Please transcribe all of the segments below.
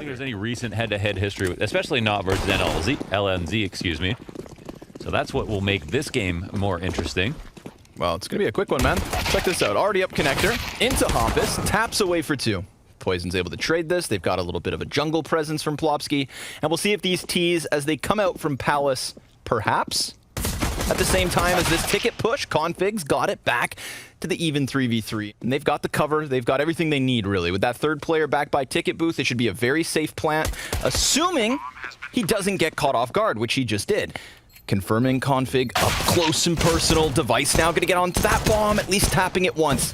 think there's any recent head-to-head history, especially not versus LNZ, excuse me. So that's what will make this game more interesting. Well, it's going to be a quick one, man. Check this out. Already up connector, into Hompus, taps away for 2. Poison's able to trade this. They've got a little bit of a jungle presence from Plopsky. And we'll see if these T's, as they come out from Palace, perhaps, at the same time as this ticket push, Config's got it back to the even 3v3. And they've got the cover. They've got everything they need, really. With that third player back by Ticket Booth, it should be a very safe plant, assuming he doesn't get caught off guard, which he just did. Confirming Config up close and personal. Device now going to get onto that bomb, at least tapping it once.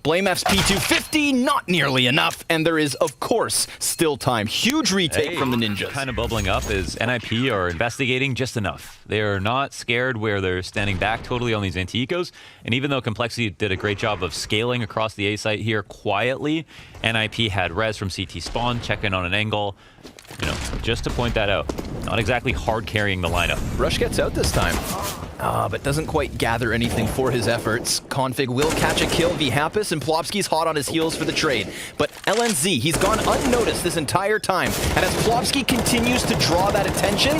BlameF's P250, not nearly enough, and there is, of course, still time. Huge retake from the Ninjas. Kind of bubbling up is NiP are investigating just enough. They are not scared where they're standing back totally on these anti-ecos, and even though Complexity did a great job of scaling across the A site here quietly, NiP had res from CT spawn, checking on an angle, you know, just to point that out. Not exactly hard carrying the lineup. Rush gets out this time, but doesn't quite gather anything for his efforts. Config will catch a kill. Vhampus and Plopsky's hot on his heels for the trade. But LNZ, he's gone unnoticed this entire time. And as Plopsky continues to draw that attention,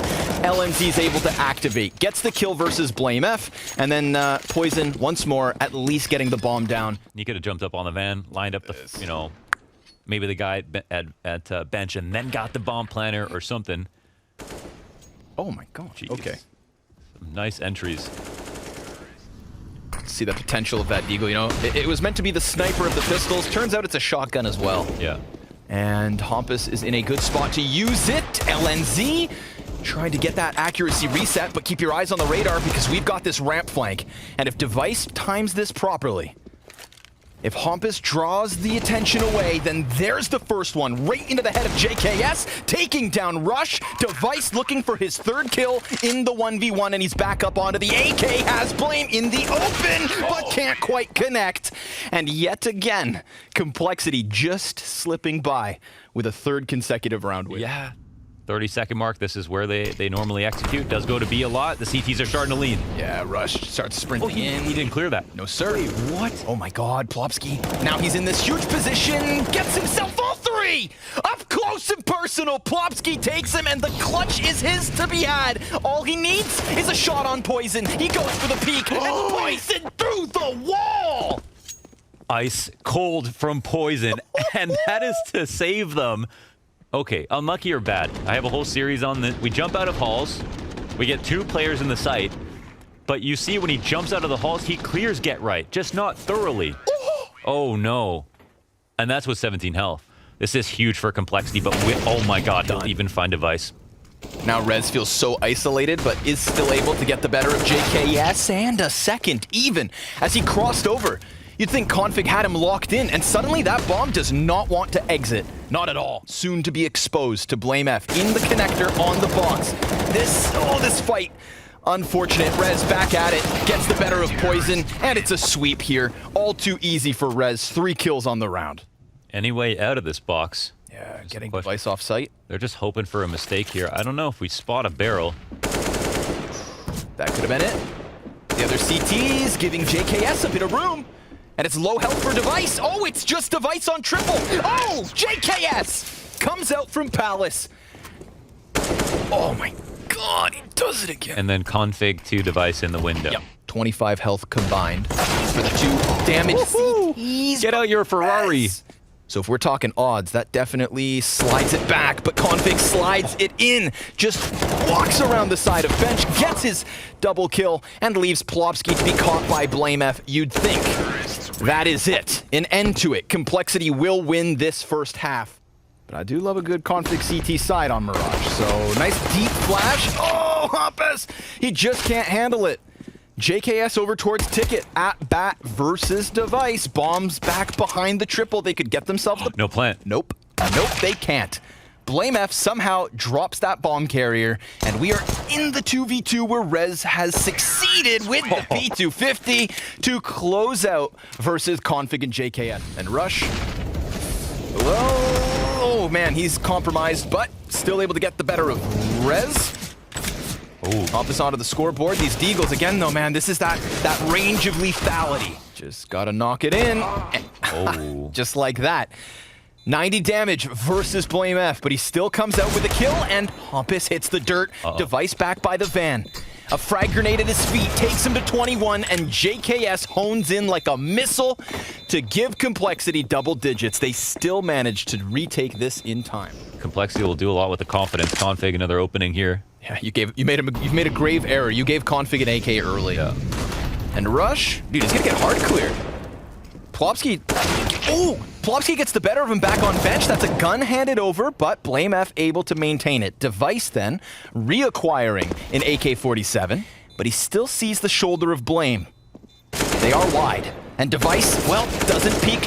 LNZ's able to activate. Gets the kill versus BlameF, and then Poison once more, at least getting the bomb down. He could have jumped up on the van, lined up the, you know, maybe the guy at bench, and then got the bomb planter or something. Oh my gosh. Jeez. Okay. Some nice entries. See the potential of that Deagle, you know. It was meant to be the sniper of the pistols. Turns out it's a shotgun as well. Yeah. And Hompus is in a good spot to use it. LNZ trying to get that accuracy reset, but keep your eyes on the radar because we've got this ramp flank. And if Device times this properly, if Hompus draws the attention away, then there's the first one, right into the head of JKS, taking down Rush. Device looking for his third kill in the 1v1, and he's back up onto the AK, has Blame in the open, but can't quite connect. And yet again, Complexity just slipping by with a third consecutive round win. Yeah. 30-second mark, this is where they normally execute. Does go to B a lot. The CTs are starting to lean. Yeah, Rush starts sprinting in. He didn't clear that. No, sir. Wait, what? Oh my god, Plopsky. Now he's in this huge position, gets himself all 3! Up close and personal, Plopsky takes him, and the clutch is his to be had. All he needs is a shot on Poison. He goes for the peak, and Poison through the wall! Ice cold from Poison, and that is to save them. Okay, unlucky or bad? I have a whole series on this. We jump out of halls. We get 2 players in the site. But you see when he jumps out of the halls, he clears get right, just not thoroughly. Oh no. And that's with 17 health. This is huge for Complexity, but oh my god, he'll even find Device. Now Rez feels so isolated, but is still able to get the better of JKS, and a second even as he crossed over. You'd think Config had him locked in, and suddenly that bomb does not want to exit. Not at all. Soon to be exposed to BlameF in the connector on the box. This fight. Unfortunate. Rez back at it, gets the better of Poison, and it's a sweep here. All too easy for Rez. 3 kills on the round. Any way out of this box? Yeah, getting Device off site. They're just hoping for a mistake here. I don't know if we spot a barrel. That could have been it. The other CTs giving JKS a bit of room. And it's low health for Device. Oh, it's just Device on triple. Oh, JKS comes out from Palace. Oh my god, he does it again. And then Config to Device in the window. Yep. 25 health combined for the 2 damage CTs. Get out your Ferrari. So if we're talking odds, that definitely slides it back, but Config slides it in, just walks around the side of bench, gets his double kill, and leaves Plopsky to be caught by BlameF. You'd think that is it, an end to it. Complexity will win this first half. But I do love a good Config CT side on Mirage, so nice deep flash. Oh, Hompus! He just can't handle it. JKS over towards Ticket at bat versus Device. Bombs back behind the triple. They could get themselves the... No plant. Nope. Nope, they can't. BlameF somehow drops that bomb carrier, and we are in the 2v2 where Rez has succeeded with the P250 to close out versus Config and JKS. And Rush, well, oh man, he's compromised, but still able to get the better of Rez. Hompus onto the scoreboard. These Deagles again, though, man. This is that range of lethality. Just gotta knock it in. And just like that. 90 damage versus Blame F, but he still comes out with a kill, and Hampus hits the dirt. Device back by the van. A frag grenade at his feet takes him to 21, and JKS hones in like a missile to give Complexity double digits. They still manage to retake this in time. Complexity will do a lot with the confidence. Config, another opening here. Yeah, you've made a grave error. You gave Config an AK early. Yeah. And Rush, dude, he's gonna get hard cleared. Plopsky, Plopsky gets the better of him back on bench. That's a gun handed over, but Blame F able to maintain it. Device then reacquiring an AK-47, but he still sees the shoulder of Blame. They are wide, and Device, well, doesn't peek,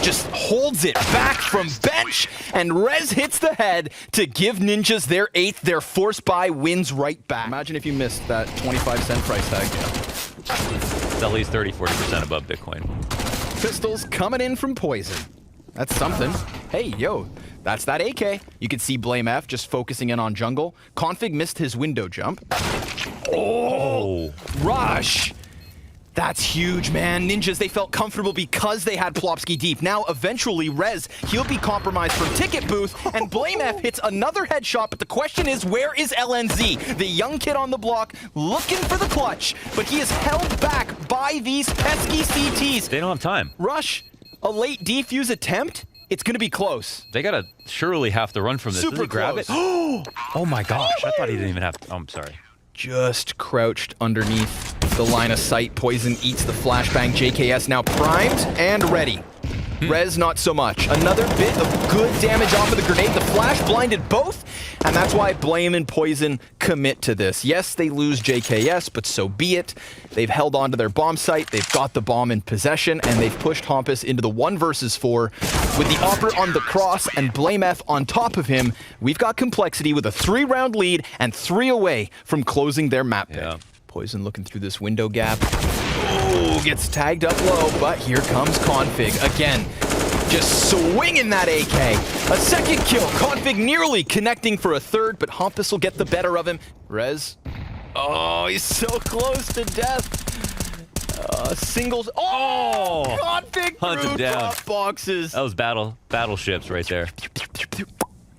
just holds it back from bench, and Rez hits the head to give Ninjas their 8th. Their force buy wins right back. Imagine if you missed that 25-cent price tag. It's at least 30-40% above Bitcoin. Pistols coming in from Poison. That's something. Hey, yo, that's that AK. You can see Blame F just focusing in on jungle. Config missed his window jump. Oh, Rush. That's huge, man. Ninjas, they felt comfortable because they had Plopsky deep. Now, eventually, Rez, he'll be compromised from Ticket Booth, and Blame F hits another headshot, but the question is, where is LNZ? The young kid on the block looking for the clutch, but he is held back by these pesky CTs. They don't have time. Rush, a late defuse attempt? It's going to be close. They gotta surely have to run from this. Super Does he grab close. it? Oh my gosh, I thought he didn't even have to. Oh, I'm sorry. Just crouched underneath the line of sight. Poison eats the flashbang. JKS now primed and ready. Rez, not so much. Another bit of good damage off of the grenade. The flash blinded both, and that's why Blame and Poison commit to this. Yes, they lose JKS, but so be it. They've held on to their bomb site. They've got the bomb in possession, and they've pushed Hampus into the 1 versus 4. With the Opera on the cross and Blame F on top of him, we've got Complexity with a 3-round lead and 3 away from closing their map pick. Yeah. Poison looking through this window gap. Oh, gets tagged up low, but here comes Config again. Just swinging that AK. A second kill. Config nearly connecting for a third, but Hampus will get the better of him. Rez. Oh, he's so close to death. Singles. Oh! Config Hunt him through down. top boxes. That was battleships right there.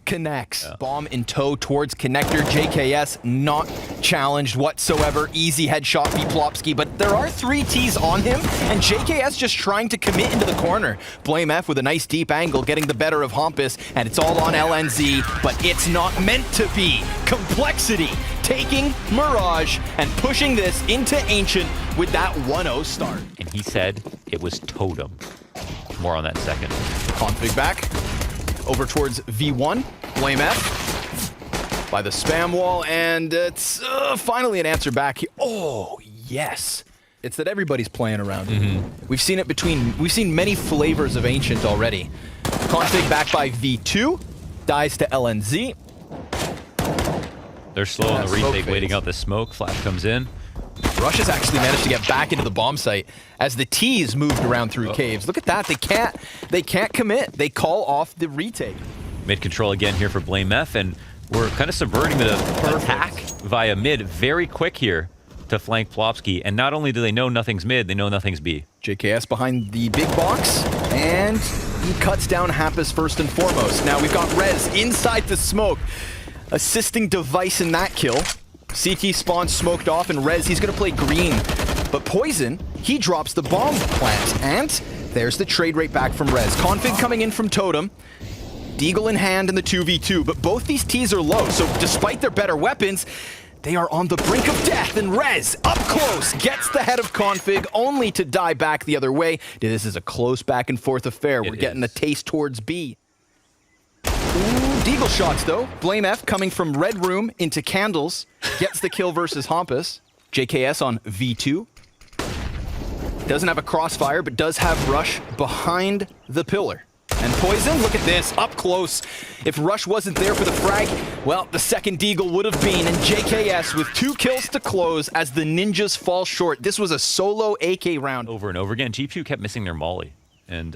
Connects. Bomb in tow towards connector. JKS not challenged whatsoever. Easy headshot v Plopsky, but there are 3 Ts on him, and JKS just trying to commit into the corner. Blame F with a nice deep angle, getting the better of Hampus, and it's all on LNZ, but it's not meant to be. Complexity taking Mirage and pushing this into Ancient with that 1-0 start. And he said it was totem. More on that second. Config back. Over towards V1. Blame F by the spam wall, and it's finally an answer back here. Oh, yes. It's that everybody's playing around it. We've seen it we've seen many flavors of Ancient already. Config back by V2. Dies to LNZ. They're slow on the retake, waiting out the smoke. Flash comes in. Rush has actually managed to get back into the bomb site as the T's moved around through caves. Look at that. They can't commit. They call off the retake. Mid control again here for Blame F, and we're kind of subverting the attack via mid very quick here to flank Plopsky. And not only do they know nothing's mid, they know nothing's B. JKS behind the big box, and he cuts down Hampus first and foremost. Now we've got Rez inside the smoke, assisting Device in that kill. CT spawn smoked off, and Rez, he's gonna play green. But Poison, he drops the bomb plant, and there's the trade rate back from Rez. Config coming in from Totem. Deagle in hand in the 2v2, but both these Ts are low, so despite their better weapons, they are on the brink of death, and Rez, up close, gets the head of Config, only to die back the other way. This is a close back and forth affair. We're getting a taste towards B. Ooh, Deagle shots, though. Blame F coming from Red Room into Candles. Gets the kill versus Hampus. JKS on V2. Doesn't have a crossfire, but does have Rush behind the pillar. And Poison, look at this, up close. If Rush wasn't there for the frag, well, the second Deagle would have been. And JKS with 2 kills to close as the Ninjas fall short. This was a solo AK round. Over and over again, GPU kept missing their molly. And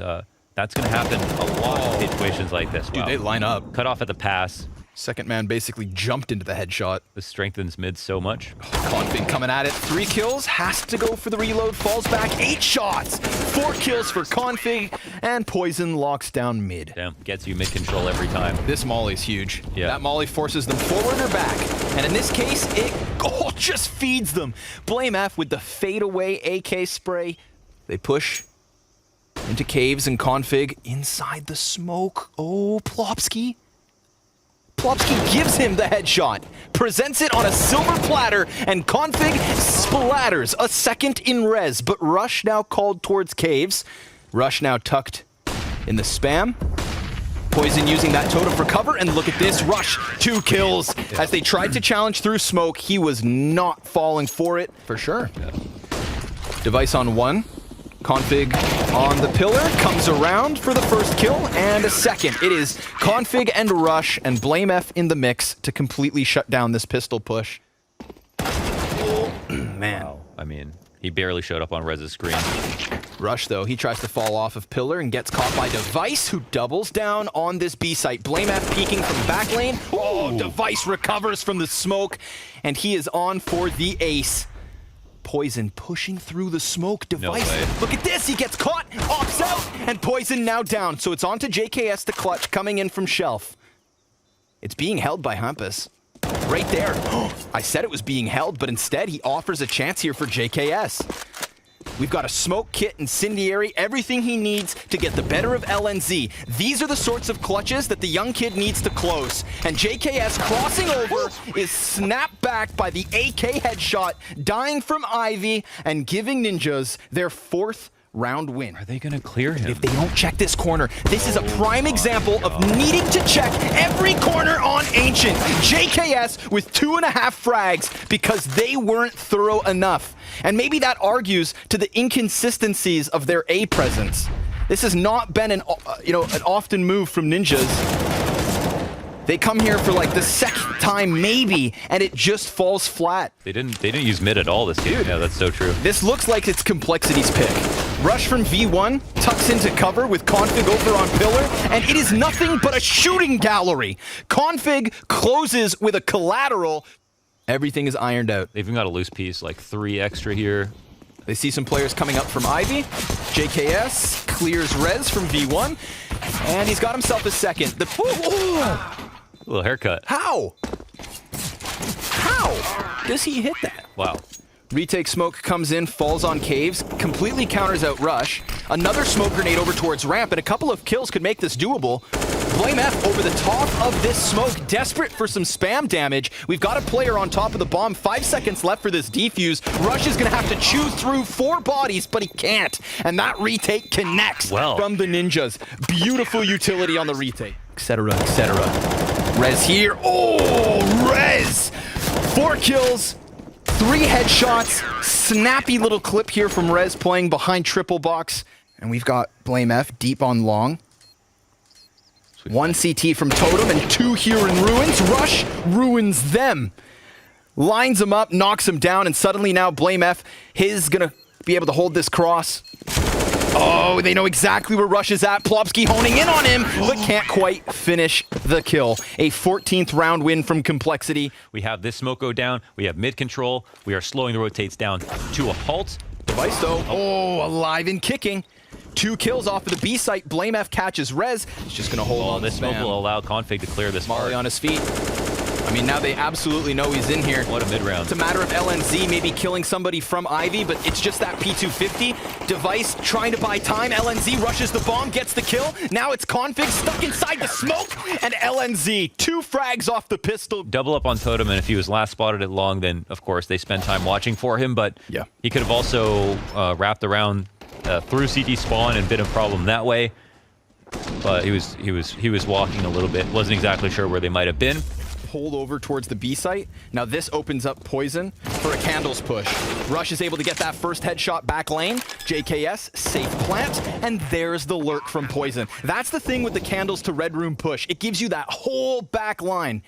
that's going to happen a lot in situations like this. Dude, they line up. Cut off at the pass. Second man basically jumped into the headshot. This strengthens mid so much. Konfig coming at it. 3 kills, has to go for the reload, falls back. 8 shots, 4 kills for Konfig, and Poison locks down mid. Damn, gets you mid control every time. This molly's huge. Yeah. That molly forces them forward or back. And in this case, it just feeds them. Blame F with the fadeaway AK spray. They push into caves and Konfig inside the smoke. Oh, Plopsky. Plopsky gives him the headshot, presents it on a silver platter, and Konfig splatters a second in res. But Rush now called towards caves. Rush now tucked in the spam. Poison using that totem for cover, and look at this, Rush, 2 kills. As they tried to challenge through smoke, he was not falling for it, for sure. Device on 1. Konfig on the pillar, comes around for the first kill, and a second. It is Konfig and Rush, and Blame F in the mix to completely shut down this pistol push. Oh, man. Wow. I mean, he barely showed up on Rez's screen. Rush, though, he tries to fall off of pillar and gets caught by Device, who doubles down on this B site. Blame F peeking from back lane. Oh, Device recovers from the smoke, and he is on for the ace. Poison pushing through the smoke. Device. No way. Look at this. He gets caught, opts out, and Poison now down. So it's on to JKS the clutch coming in from shelf. It's being held by Hampus. Right there. I said it was being held, but instead he offers a chance here for JKS. We've got a smoke kit, incendiary, everything he needs to get the better of LNZ. These are the sorts of clutches that the young kid needs to close. And JKS crossing over is snapped back by the AK headshot, dying from Ivy and giving Ninjas their 4th round win. Are they going to clear him? If they don't check this corner, this is a prime example of needing to check every corner on Ancient. JKS with 2.5 frags because they weren't thorough enough. And maybe that argues to the inconsistencies of their A presence. This has not been an often move from Ninjas. They come here for like the second time maybe, and it just falls flat. They didn't use mid at all this game. Yeah, that's so true. This looks like it's Complexity's pick. Rush from V1, tucks into cover with Konfig over on pillar, and it is nothing but a shooting gallery. Konfig closes with a collateral. Everything is ironed out. They've even got a loose piece, like 3 extra here. They see some players coming up from Ivy. JKS clears res from V1, and he's got himself a second. A little haircut. How does he hit that? Wow. Retake smoke comes in, falls on caves, completely counters out Rush. Another smoke grenade over towards ramp, and a couple of kills could make this doable. Blame F over the top of this smoke, desperate for some spam damage. We've got a player on top of the bomb, 5 seconds left for this defuse. Rush is gonna have to chew through 4 bodies, but he can't. And that retake connects from the Ninjas. Beautiful utility on the retake, etc., etc. Rez here, oh, Rez! 4 kills. 3 headshots, snappy little clip here from Rez playing behind triple box. And we've got Blame F deep on long. 1 CT from Totem and 2 here in Ruins. Rush ruins them. Lines him up, knocks him down, and suddenly now Blame F is gonna be able to hold this cross. Oh, they know exactly where Rush is at. Plopsky honing in on him, but can't quite finish the kill. A 14th round win from Complexity. We have this smoke go down. We have mid control. We are slowing the rotates down to a halt. Device though, alive and kicking. 2 kills off of the B site. Blame F catches Rez. He's just gonna hold on. This smoke will allow Konfig to clear this. Molly on his feet. I mean, now they absolutely know he's in here. What a mid-round. It's a matter of LNZ maybe killing somebody from Ivy, but it's just that P250. Device trying to buy time. LNZ rushes the bomb, gets the kill. Now it's Konfig stuck inside the smoke, and LNZ, 2 frags off the pistol. Double up on Totem, and if he was last spotted at long, then of course they spend time watching for him, but yeah, he could have also wrapped around through CT spawn and been a problem that way. But he was walking a little bit. Wasn't exactly sure where they might have been. Pulled over towards the B site. Now this opens up Poison for a Candles push. Rush is able to get that first headshot back lane. JKS, safe plant, and there's the lurk from Poison. That's the thing with the Candles to Red Room push. It gives you that whole back line.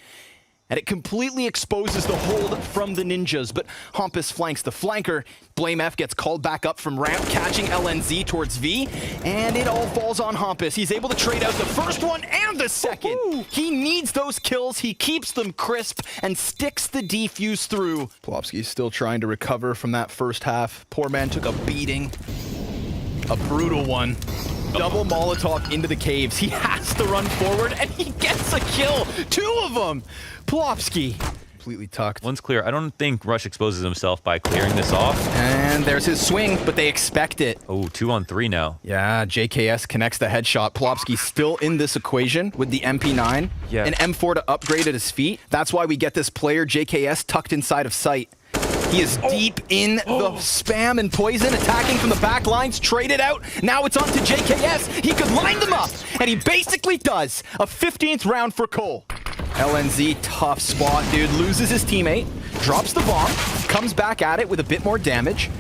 and it completely exposes the hold from the ninjas, but Hampus flanks the flanker. Blame F gets called back up from ramp, catching LNZ towards V, and it all falls on Hampus. He's able to trade out the first one and the second. Woohoo! He needs those kills, he keeps them crisp, and sticks the defuse through. Plopsky's still trying to recover from that first half. Poor man took a beating. A brutal one. Double Molotov into the caves. He has to run forward, and he gets a kill. 2 of them. Plopsky completely tucked. One's clear. I don't think Rush exposes himself by clearing this off. And there's his swing, but they expect it. Oh, 2 on 3 now. Yeah, JKS connects the headshot. Plopsky still in this equation with the MP9. Yeah. An M4 to upgrade at his feet. That's why we get this player, JKS, tucked inside of sight. He is deep in the spam and poison, attacking from the back lines, traded out. Now it's on to JKS. He could line them up, and he basically does. A 15th round for Cole. LNZ, tough spot, dude. Loses his teammate, drops the bomb, comes back at it with a bit more damage.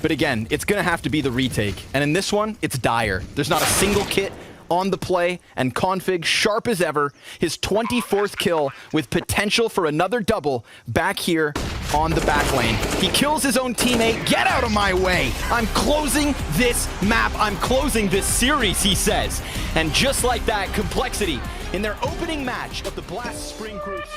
But again, it's going to have to be the retake. And in this one, it's dire. There's not a single kit on the play, and Konfig, sharp as ever, his 24th kill with potential for another double back here on the back lane. He kills his own teammate. Get out of my way. I'm closing this map. I'm closing this series, he says. And just like that, Complexity in their opening match of the Blast Spring Groups.